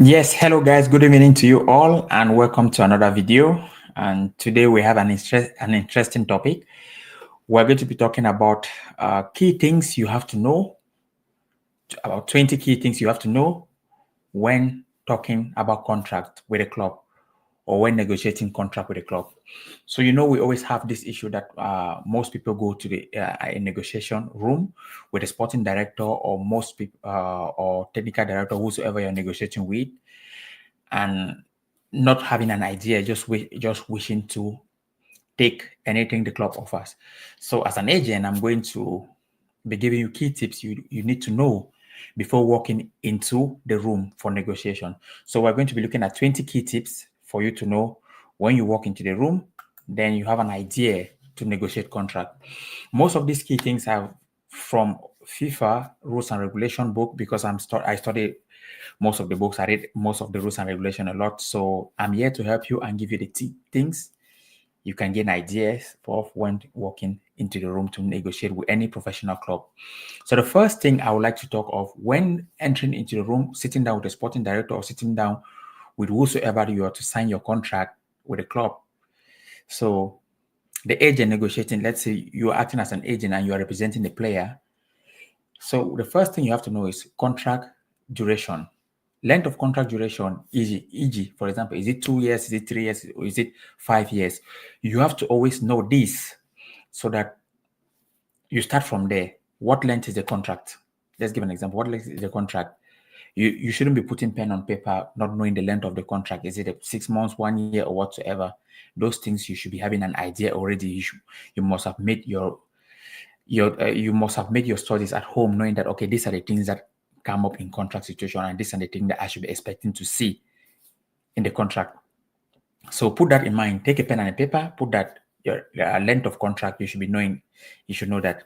Yes, hello guys, good evening to you all and welcome to another video. And today we have an interesting topic. We're going to be talking about key things you have to know, about 20 key things you have to know when talking about contract with a club or when negotiating contract with a club. So we always have this issue that most people go to the a negotiation room with a sporting director or most people or technical director, whosoever you're negotiating with, and not having an idea, just wishing to take anything the club offers. So as an agent, I'm going to be giving you key tips you need to know before walking into the room for negotiation. So we're going to be looking at 20 key tips for you to know when you walk into the room, then you have an idea to negotiate contract. Most of these key things are from FIFA rules and regulation book because I study most of the books. I read most of the rules and regulation a lot. So I'm here to help you and give you the things you can gain ideas of when walking into the room to negotiate with any professional club. So the first thing I would like to talk of when entering into the room, sitting down with the sporting director or sitting down with whosoever you are to sign your contract with the club. So the agent negotiating, let's say you are acting as an agent and you are representing the player. So the first thing you have to know is contract duration. Length of contract duration, e.g., for example, is it 2 years, is it 3 years, or is it 5 years? You have to always know this so that you start from there. What length is the contract? Let's give an example. What length is the contract? You shouldn't be putting pen on paper, not knowing the length of the contract. Is it 6 months, 1 year, or whatsoever? Those things you should be having an idea already. You must have made you must have made your studies at home, knowing that okay, these are the things that come up in contract situation, and these are the things that I should be expecting to see in the contract. So put that in mind. Take a pen and a paper. Put that your length of contract. You should be knowing. You should know that.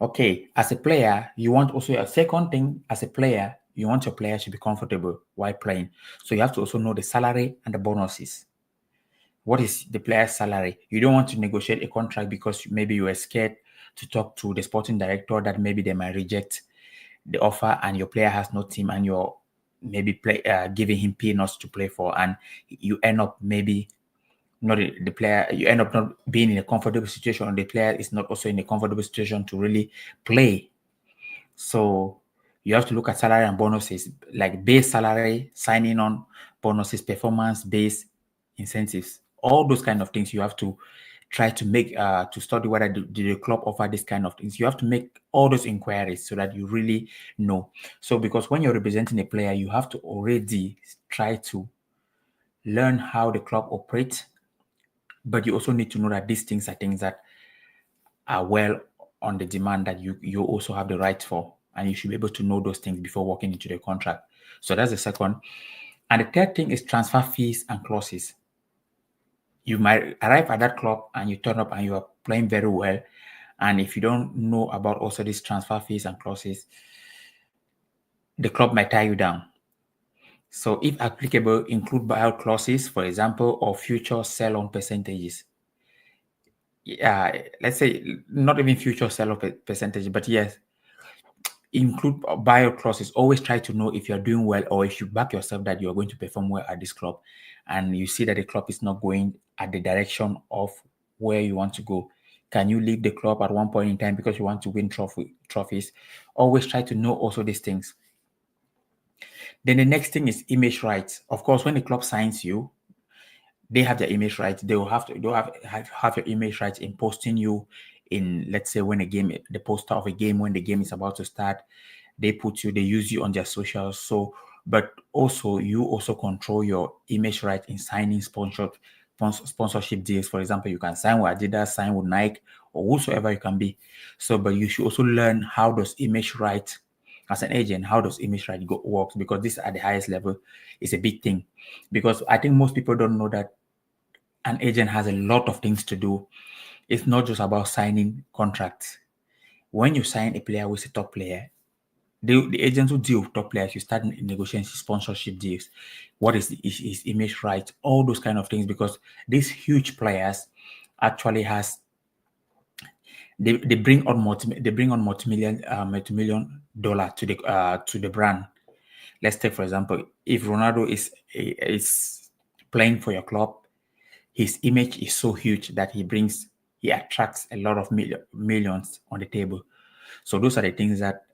Okay, as a player, you want also a second thing. As a player, you want your player to be comfortable while playing. So you have to also know the salary and the bonuses. What is the player's salary? You don't want to negotiate a contract because maybe you are scared to talk to the sporting director that maybe they might reject the offer and your player has no team and you're maybe giving him peanuts to play for, and you end up maybe not the player, you end up not being in a comfortable situation, and the player is not also in a comfortable situation to really play. So you have to look at salary and bonuses, like base salary, signing on bonuses, performance based incentives, all those kind of things. You have to try to make to study whether the club offer this kind of things. You have to make all those inquiries so that you really know. So because when you're representing a player, you have to already try to learn how the club operates, but you also need to know that these things are things that are well on the demand that you also have the right for, and you should be able to know those things before walking into the contract. So that's the second. And the third thing is transfer fees and clauses. You might arrive at that club and you turn up and you are playing very well, and if you don't know about also these transfer fees and clauses, the club might tie you down. So if applicable, include buyout clauses, for example, or future sell-on percentages. Yeah, let's say not even future sell-on percentage, but yes, include buyout clauses. Always try to know if you're doing well or if you back yourself that you're going to perform well at this club and you see that the club is not going at the direction of where you want to go. Can you leave the club at one point in time because you want to win trophies? Always try to know also these things. Then the next thing is image rights. Of course, when the club signs you, they have their image rights. They'll have your image rights in posting you in, let's say, when the poster of a game, when the game is about to start, they use you on their socials. So, but also you also control your image right in signing sponsorship deals. For example, you can sign with Adidas, sign with Nike, or whosoever you can be. So, but you should also learn how those image rights as an agent, how does image right works, because this at the highest level is a big thing. Because I think most people don't know that an agent has a lot of things to do. It's not just about signing contracts. When you sign a player with a top player, the agents who deal with top players, you start negotiating sponsorship deals. What is his image right? All those kind of things, because these huge players actually they bring on multi-million dollar to the brand. Let's take, for example, if Ronaldo is playing for your club, his image is so huge that he attracts a lot of millions on the table. So those are the things that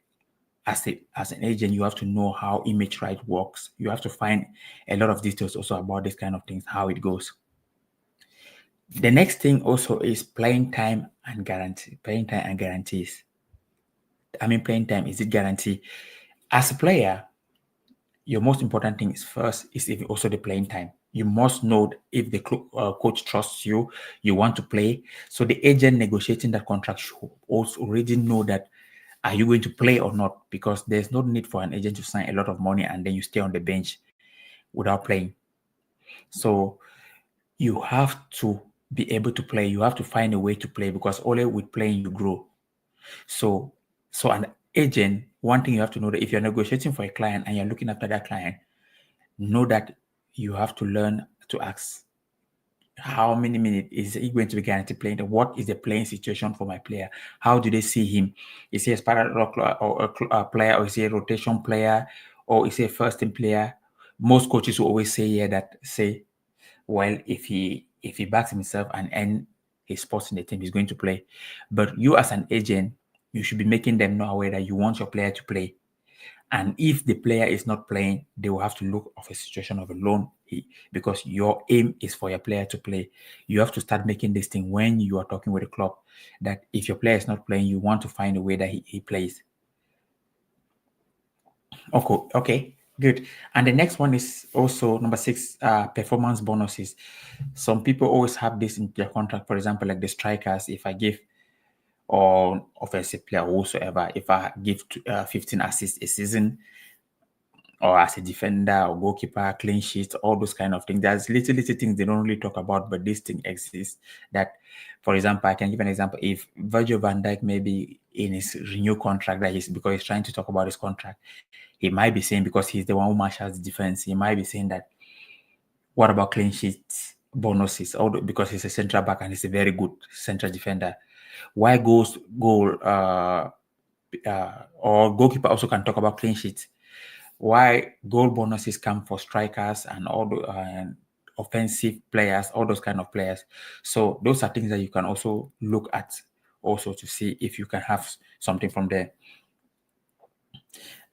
as an agent, you have to know how image right works. You have to find a lot of details also about this kind of things, how it goes. The next thing also is playing time and guarantee. Playing time and guarantees. I mean, playing time, is it guarantee? As a player, your most important thing is first is if also the playing time. You must know if the coach trusts you, you want to play. So the agent negotiating that contract should also already know that are you going to play or not? Because there's no need for an agent to sign a lot of money and then you stay on the bench without playing. So you have to be able to play. You have to find a way to play because only with playing you grow. So an agent, one thing you have to know that if you're negotiating for a client and you're looking after that client, know that you have to learn to ask how many minutes is he going to be guaranteed playing? What is the playing situation for my player? How do they see him? Is he a spiral or a player, or is he a rotation player, or is he a first team player? Most coaches will always say well, if he backs himself and earn his spots in the team, he's going to play. But you as an agent, you should be making them know aware that you want your player to play. And if the player is not playing, they will have to look of a situation of a loan because your aim is for your player to play. You have to start making this thing when you are talking with a club that if your player is not playing, you want to find a way that he plays. Okay, good. And the next one is also number 6, performance bonuses. Some people always have this in their contract. For example, like the strikers, if I give or offensive player whosoever, if I give 15 assists a season, or as a defender or goalkeeper, clean sheets, all those kind of things. There's little things they don't really talk about, but this thing exists. That, for example, I can give an example. If Virgil van Dijk maybe in his renew contract, that is because he's trying to talk about his contract, he might be saying, because he's the one who marshals the defense, he might be saying that, what about clean sheets, bonuses, because he's a central back and he's a very good central defender. Why goal or goalkeeper also can talk about clean sheets? Why goal bonuses come for strikers and all the offensive players, all those kind of players. So those are things that you can also look at also to see if you can have something from there.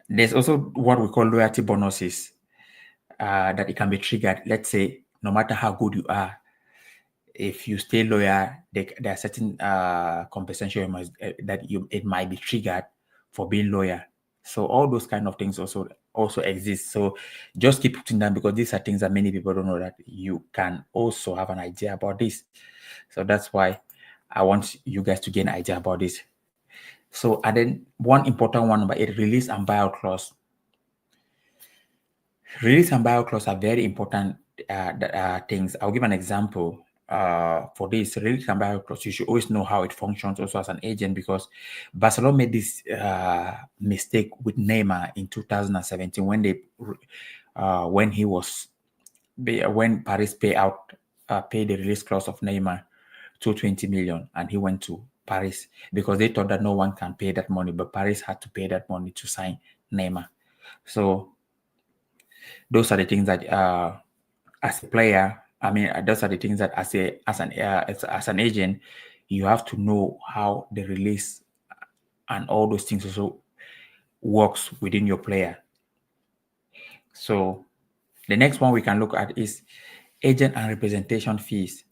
There's also what we call loyalty bonuses that it can be triggered. Let's say no matter how good you are, if you stay loyal, there are certain compensation it might be triggered for being loyal. So all those kind of things also exist. So just keep putting them because these are things that many people don't know that you can also have an idea about this. So that's why I want you guys to gain an idea about this. So and then one important one about it, release and buyout clause. Release and buyout clause are very important things. I'll give an example. For this release and buyout clause, you should always know how it functions also as an agent, because Barcelona made this mistake with Neymar in 2017 when when Paris paid the release clause of Neymar 220 million, and he went to Paris because they thought that no one can pay that money, but Paris had to pay that money to sign Neymar. So those are the things that as a player, I mean, those are the things that as an agent, you have to know how the release and all those things also works within your player. So the next one we can look at is agent and representation fees.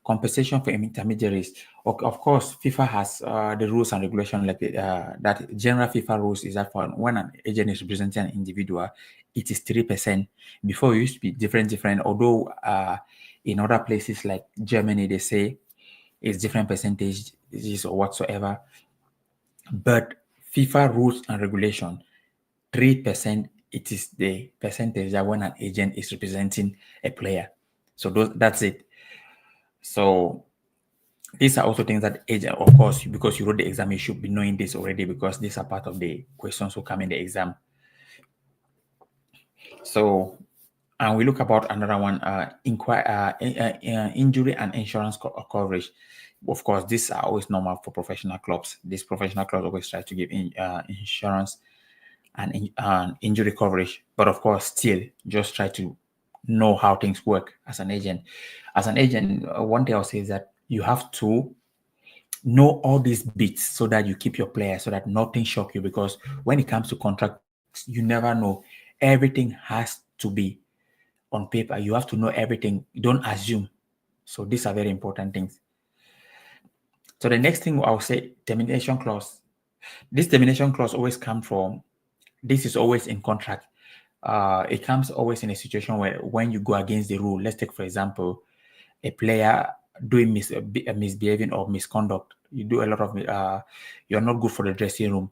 Compensation for intermediaries. Of course, FIFA has the rules and regulation like that. General FIFA rules is that for when an agent is representing an individual, it is 3%. Before, it used to be different. Although in other places like Germany, they say it's different percentages or whatsoever. But FIFA rules and regulation, 3%. It is the percentage that when an agent is representing a player. So that's it. So these are also things that agent, of course, because you wrote the exam, you should be knowing this already because these are part of the questions who come in the exam. So, and we look about another one, injury and insurance coverage. Of course, these are always normal for professional clubs. These professional clubs always try to give insurance and injury coverage. But of course, still just try to know how things work as an agent. As an agent, one thing I'll say is that you have to know all these bits so that you keep your player, so that nothing shock you. Because when it comes to contracts, you never know. Everything has to be on paper. You have to know everything. Don't assume. So these are very important things. So the next thing I'll say, termination clause. This termination clause always comes from, this is always in contract. It comes always in a situation where when you go against the rule. Let's take, for example, a player doing misbehaving or misconduct. You do a lot of, you're not good for the dressing room.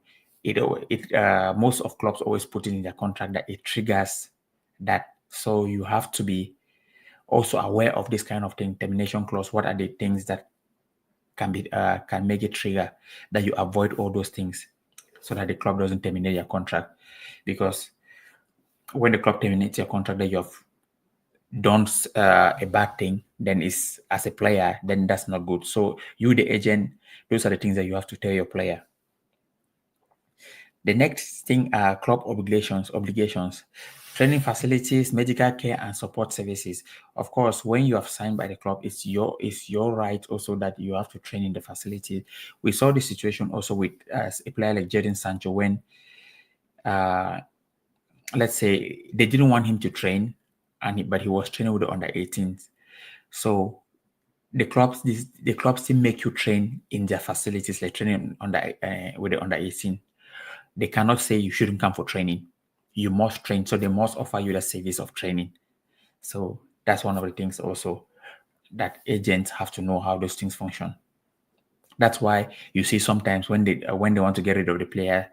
Most of clubs always put it in their contract that it triggers that. So you have to be also aware of this kind of thing, termination clause. What are the things that can make it trigger, that you avoid all those things so that the club doesn't terminate your contract? Because when the club terminates your contract, that you have done a bad thing, then is as a player, then that's not good. So you, the agent, those are the things that you have to tell your player. The next thing are club obligations, training facilities, medical care, and support services. Of course, when you have signed by the club, it's your right also that you have to train in the facility. We saw the situation also with a player like Jadon Sancho when, let's say, they didn't want him to train, but he was training with the under 18s. So the clubs still make you train in their facilities, like training with the under 18. They cannot say you shouldn't come for training. You must train. So they must offer you the service of training. So that's one of the things also that agents have to know how those things function. That's why you see sometimes when they want to get rid of the player,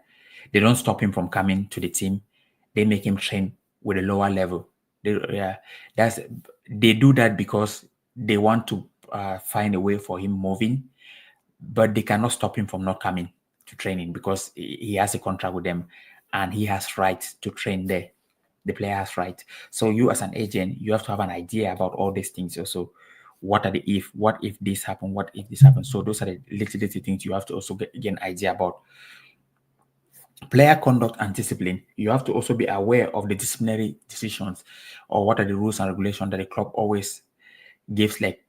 they don't stop him from coming to the team. They make him train with a lower level. They do that because they want to find a way for him moving, but they cannot stop him from not coming to training because he has a contract with them and he has rights to train there. The player has right. So you as an agent, you have to have an idea about all these things also. What if this happen? What if this happens? So those are the little things you have to also get an idea about. Player conduct and discipline. You have to also be aware of the disciplinary decisions or what are the rules and regulations that the club always gives, like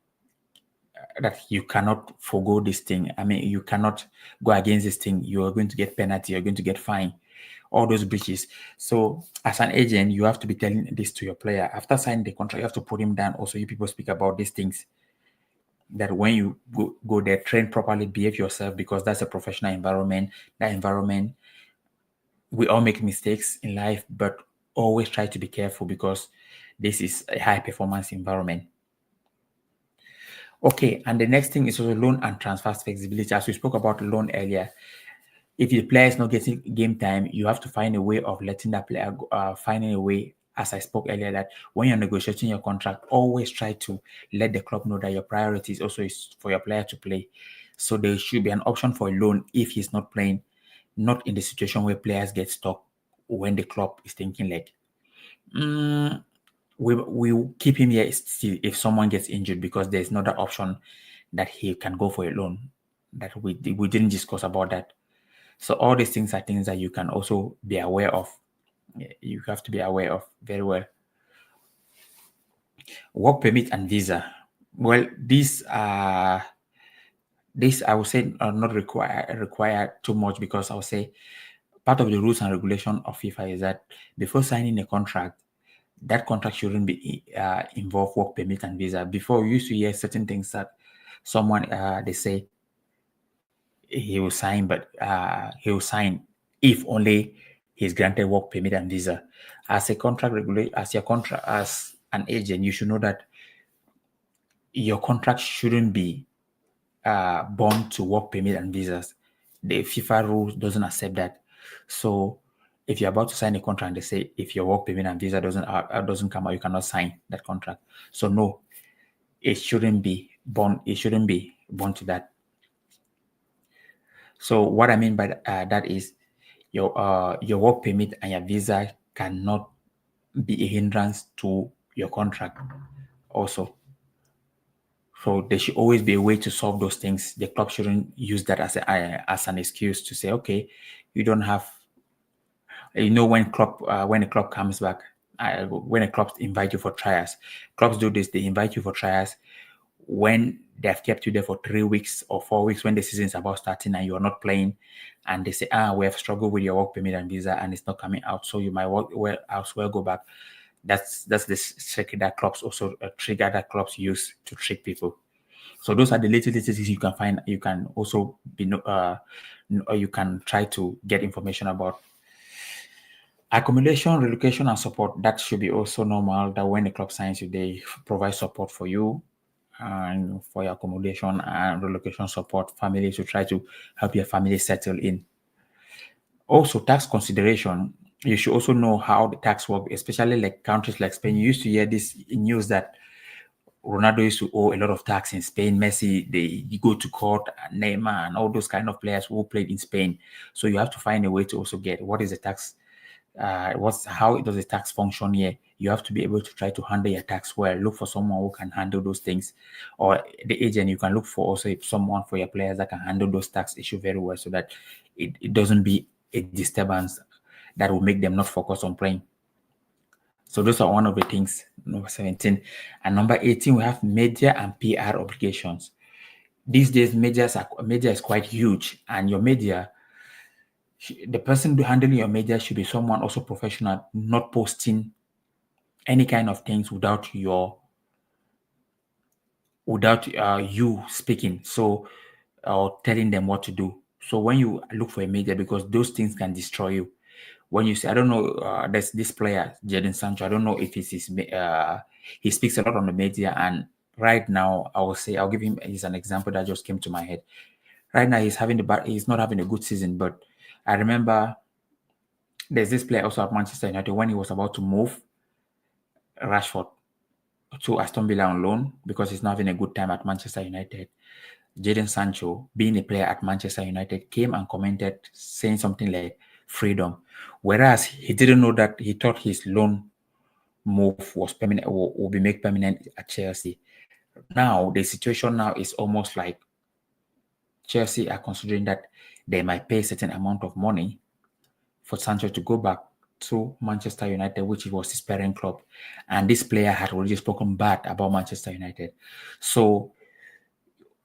that you cannot forgo this thing. I mean, you cannot go against this thing. You are going to get penalty. You're going to get fine. All those breaches. So as an agent, you have to be telling this to your player. After signing the contract, you have to put him down. Also, you people speak about these things. That when you go there, train properly, behave yourself, because that's a professional environment. That environment, we all make mistakes in life, but always try to be careful because this is a high performance environment. Okay, and the next thing is also loan and transfer flexibility. As we spoke about loan earlier, if the player is not getting game time, you have to find a way of letting that player go, finding a way, as I spoke earlier, that when you're negotiating your contract, always try to let the club know that your priority is also is for your player to play. So there should be an option for a loan if he's not playing, not in the situation where players get stuck when the club is thinking like, we keep him here still if someone gets injured, because there's not that option that he can go for a loan. That we didn't discuss about that. So all these things are things that you can also be aware of. You have to be aware of very well. Work permit and visa. Well, these I would say are not require too much, because I would say part of the rules and regulation of FIFA is that before signing a contract, that contract shouldn't be involve work permit and visa. Before, we used to hear certain things that someone they say he will sign, but he will sign if only he's granted work permit and visa. As a contract regulator, as an agent, you should know that your contract shouldn't be bound to work permit and visas. The FIFA rules doesn't accept that. So if you're about to sign a contract and they say if your work permit and visa doesn't come out, you cannot sign that contract. So no, it shouldn't be bound. It shouldn't be bound to that. So what I mean by that is your work permit and your visa cannot be a hindrance to your contract also. So there should always be a way to solve those things. The club shouldn't use that as an excuse to say, okay, you don't have You know, when a club comes back, when a club invite you for trials, clubs do this. They invite you for trials when they have kept you there for 3 weeks or 4 weeks, when the season is about starting and you are not playing, and they say, we have struggled with your work permit and visa and it's not coming out, so you might work well elsewhere, go back. That's the trick that clubs also trigger that clubs use to trick people. So those are the little things you can find. You can also or you can try to get information about. Accommodation, relocation, and support. That should be also normal. That when the club signs you, they provide support for you and for your accommodation and relocation support. Families to try to help your family settle in. Also, tax consideration. You should also know how the tax work, especially like countries like Spain. You used to hear this news that Ronaldo used to owe a lot of tax in Spain. Messi, they go to court, Neymar, and all those kind of players who played in Spain. So you have to find a way to also get what is the tax, how does the tax function here. You have to be able to try to handle your tax well. Look for someone who can handle those things, or the agent. You can look for also someone for your players that can handle those tax issues very well, so that it doesn't be a disturbance that will make them not focus on playing. So those are one of the things, number 17. And number 18, we have media and PR obligations. These days, media is quite huge, and your media, the person handling your media should be someone also professional, not posting any kind of things without you speaking, so or telling them what to do. So when you look for a media, because those things can destroy you. When you say, I don't know, there's this player, Jadon Sancho. I don't know if it's his, he speaks a lot on the media. And right now, I will say, I'll give him, he's an example that just came to my head. Right now, he's not having a good season. But I remember there's this player also at Manchester United when he was about to move Rashford to Aston Villa on loan because he's not having a good time at Manchester United. Jadon Sancho, being a player at Manchester United, came and commented saying something like freedom. Whereas he didn't know that, he thought his loan move was permanent, will be made permanent at Chelsea. Now, the situation now is almost like Chelsea are considering that they might pay a certain amount of money for Sancho to go back to Manchester United, which was his parent club. And this player had already spoken bad about Manchester United. So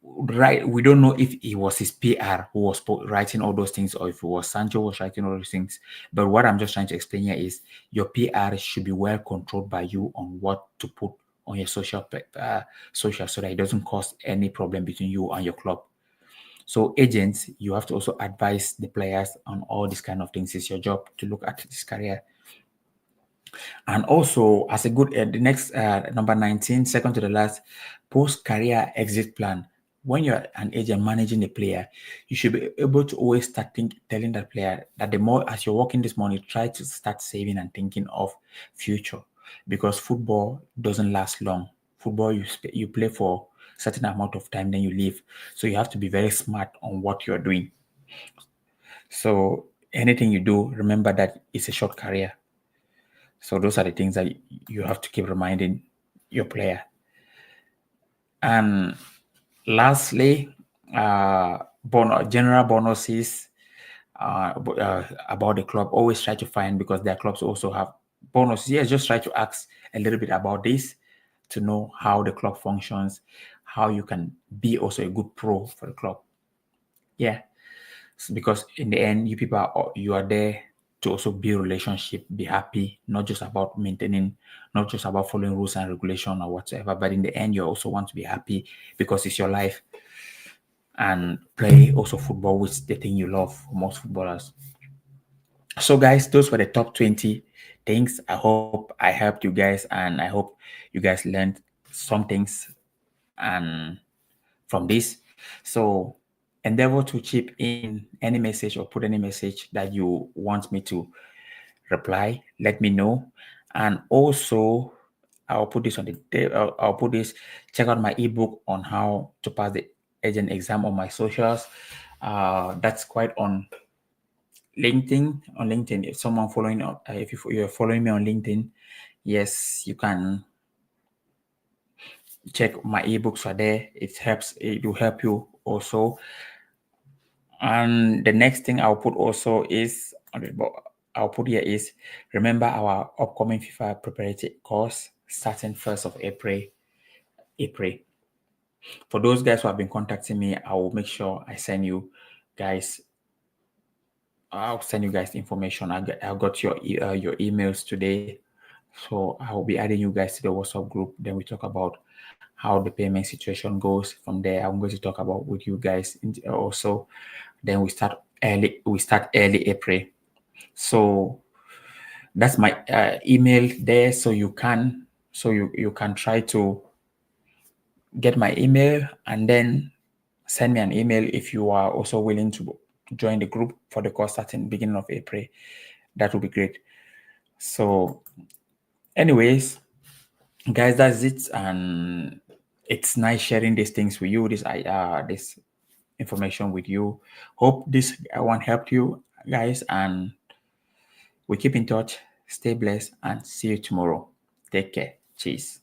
right, we don't know if it was his PR who was writing all those things or if it was Sancho was writing all those things. But what I'm just trying to explain here is your PR should be well controlled by you on what to put on your social so that it doesn't cause any problem between you and your club. So agents, you have to also advise the players on all these kind of things. It's your job to look at this career. And also, as a good, the next number 19, second to the last, post-career exit plan. When you're an agent managing a player, you should be able to always start telling that player that the more as you're working this morning, try to start saving and thinking of future, because football doesn't last long. Football, you play for a certain amount of time, then you leave. So you have to be very smart on what you're doing. So anything you do, remember that it's a short career. So those are the things that you have to keep reminding your player. And lastly, general bonuses about the club. Always try to find, because their clubs also have bonuses. Yes, just try to ask a little bit about this to know how the club functions, how you can be also a good pro for the club. Yeah, because in the end, you are there to also build relationship, be happy, not just about maintaining, not just about following rules and regulation or whatever, but in the end, you also want to be happy because it's your life, and play also football, which is the thing you love for most footballers. So guys, those were the top 20 things. I hope I helped you guys, and I hope you guys learned some things and from this. So endeavor to chip in any message or put any message that you want me to reply. Let me know. And also, I'll put this on the I'll put this. Check out my ebook on how to pass the agent exam on my socials. That's quite on LinkedIn. On LinkedIn, if someone following, if you're following me on LinkedIn, yes, you can check my ebooks are there. It will help you also. And the next thing I'll put also is on the I'll put here is, remember our upcoming FIFA preparatory course starting 1st of April. For those guys who have been contacting me, I will make sure I send you guys. I'll send you guys the information. I got your emails today, so I will be adding you guys to the WhatsApp group. Then we talk about how the payment situation goes. From there, I'm going to talk about with you guys also. Then we start early. We start early April. So that's my email there. So you can try to get my email and then send me an email if you are also willing to join the group for the course starting beginning of April. That would be great. So anyways, guys, that's it. And it's nice sharing these things with you, this information with you. Hope this one helped you guys, and we keep in touch. Stay blessed and see you tomorrow. Take care. Cheers.